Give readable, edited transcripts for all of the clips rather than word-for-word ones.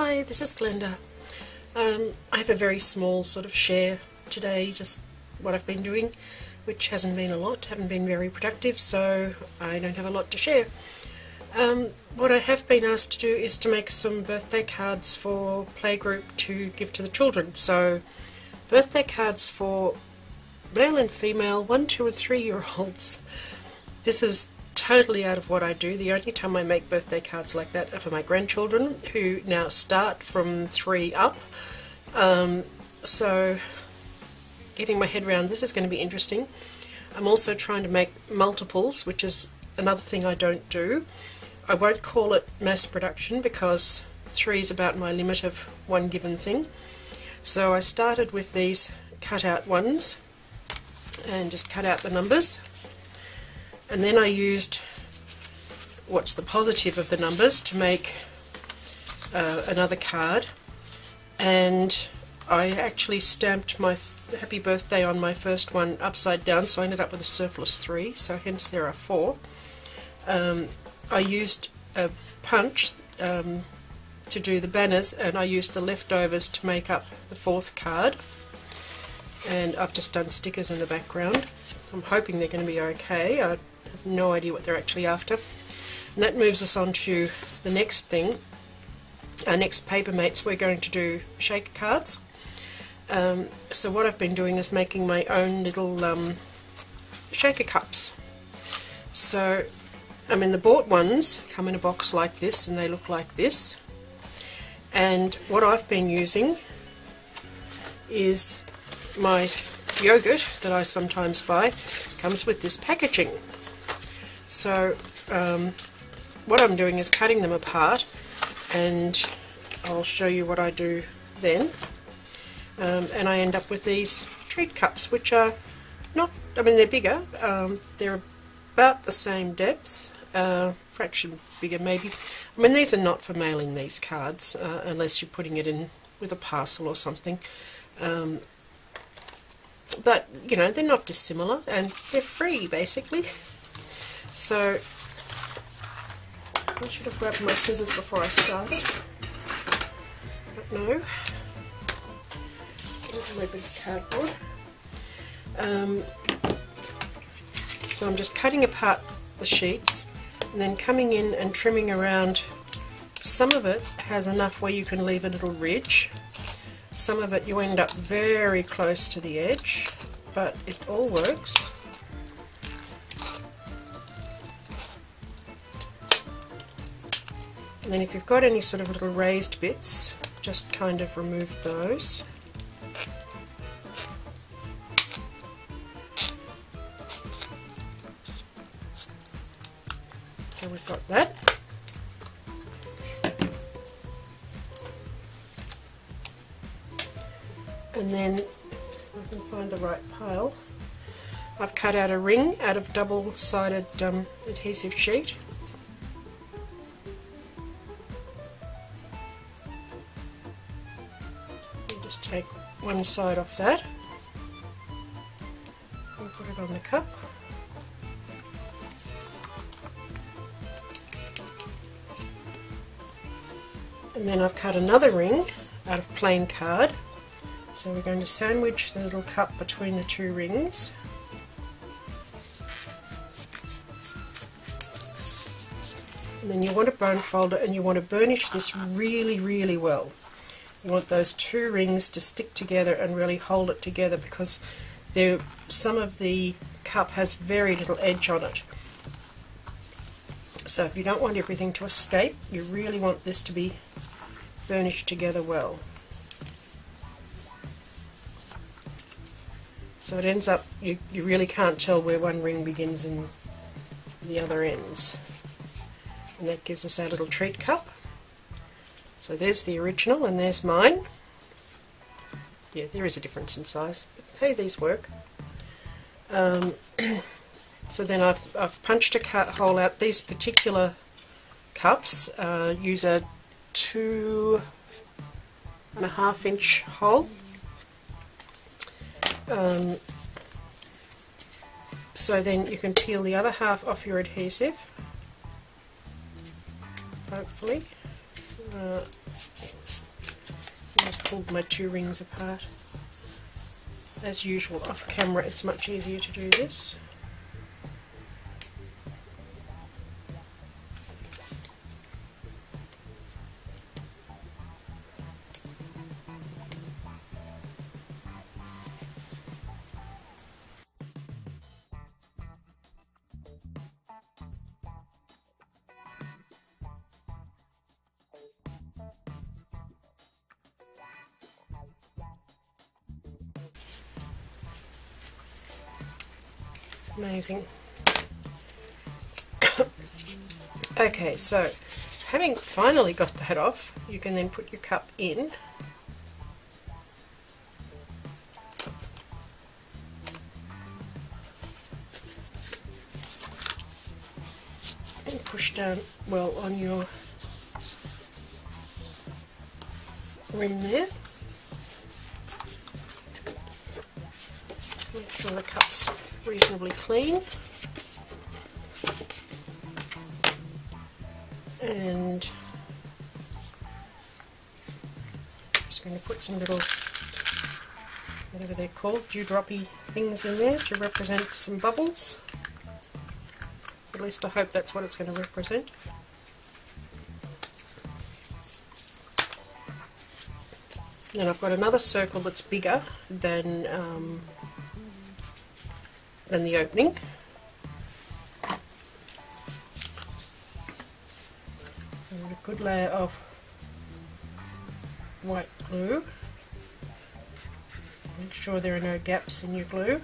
Hi, this is Glenda. I have a very small sort of share today, just what I've been doing, which hasn't been a lot, haven't been very productive, so I don't have a lot to share. What I have been asked to do is to make some birthday cards for playgroup to give to the children. So birthday cards for male and female 1, 2 and 3 year olds. This is totally out of what I do. The only time I make birthday cards like that are for my grandchildren, who now start from 3 up. So getting my head around this is going to be interesting. I'm also trying to make multiples, which is another thing I don't do. I won't call it mass production because 3 is about my limit of one given thing. So I started with these cut out ones and just cut out the numbers, and then I used what's the positive of the numbers to make another card, and I actually stamped my happy birthday on my first one upside down, so I ended up with a surplus 3, so hence there are 4. I used a punch to do the banners, and I used the leftovers to make up the 4th card, and I've just done stickers in the background. I'm hoping they're going to be okay. I have no idea what they're actually after. And that moves us on to the next thing. Our next paper mates, we're going to do shaker cards. So what I've been doing is making my own little shaker cups. So the bought ones come in a box like this, and they look like this. And what I've been using is my yogurt that I sometimes buy. Comes with this packaging. So what I'm doing is cutting them apart, and I'll show you what I do then. And I end up with these treat cups, which are not, they're bigger, they're about the same depth, fraction bigger maybe. These are not for mailing these cards, unless you're putting it in with a parcel or something. But, they're not dissimilar, and they're free, basically. So, I should have grabbed my scissors before I started. But no. There's a little bit of cardboard. So I'm just cutting apart the sheets, and then coming in and trimming around. Some of it has enough where you can leave a little ridge. Some of it you end up very close to the edge, but it all works. And then if you've got any sort of little raised bits, just kind of remove those. So we've got that. And then I can find the right pile. I've cut out a ring out of double-sided adhesive sheet. You just take one side off that and put it on the cup. And then I've cut another ring out of plain card. So we're going to sandwich the little cup between the 2 rings. And then you want a bone folder, and you want to burnish this really, really well. You want those 2 rings to stick together and really hold it together, because some of the cup has very little edge on it. So if you don't want everything to escape, you really want this to be burnished together well. So it ends up, you really can't tell where one ring begins and the other ends. And that gives us our little treat cup. So there's the original, and there's mine. Yeah, there is a difference in size, but hey, these work. So then I've punched a hole out. These particular cups use a 2.5 inch hole. So then you can peel the other half off your adhesive, hopefully. pulled my two rings apart. As usual, off camera it's much easier to do this. Amazing. Okay, so having finally got that off, you can then put your cup in. And push down well on your rim there. Make sure the cup's reasonably clean. And just going to put some little, whatever they're called, dewdroppy things in there to represent some bubbles. At least I hope that's what it's going to represent. And I've got another circle that's bigger than the opening. And a good layer of white glue. Make sure there are no gaps in your glue.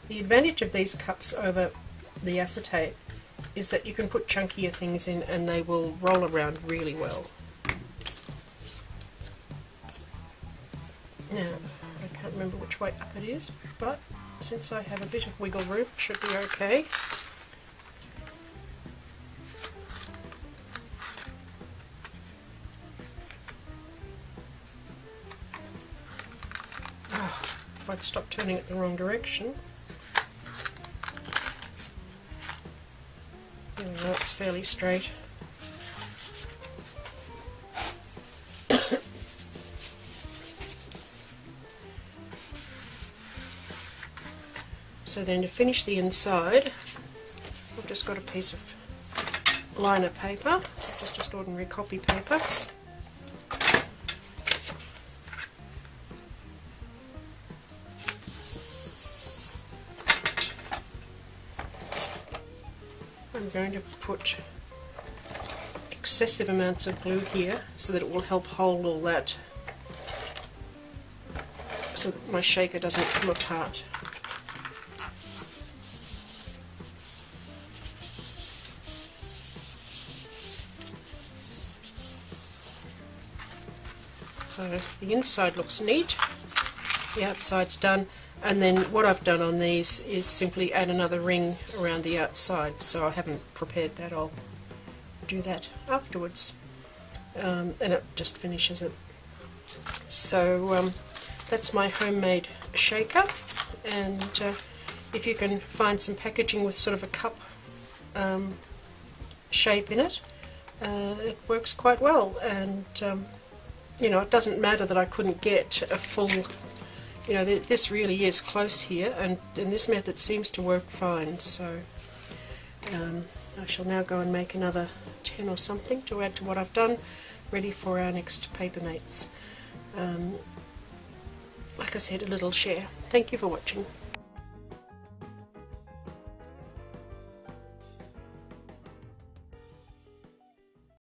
The advantage of these cups over the acetate is that you can put chunkier things in and they will roll around really well. Now, I can't remember which way up it is, but since I have a bit of wiggle room, it should be okay. Oh, if I'd stopped turning it the wrong direction. There we go, it's fairly straight. So then to finish the inside, I've just got a piece of liner paper, just ordinary copy paper. I'm going to put excessive amounts of glue here so that it will help hold all that, so that my shaker doesn't come apart. So the inside looks neat, the outside's done, and then what I've done on these is simply add another ring around the outside, so I haven't prepared that, I'll do that afterwards, and it just finishes it. So that's my homemade shaker, and if you can find some packaging with sort of a cup shape in it, it works quite well. And you know, it doesn't matter that I couldn't get a full, you know, this really is close here, and this method seems to work fine. So I shall now go and make another 10 or something to add to what I've done, ready for our next paper mates. Like I said, a little share. Thank you for watching.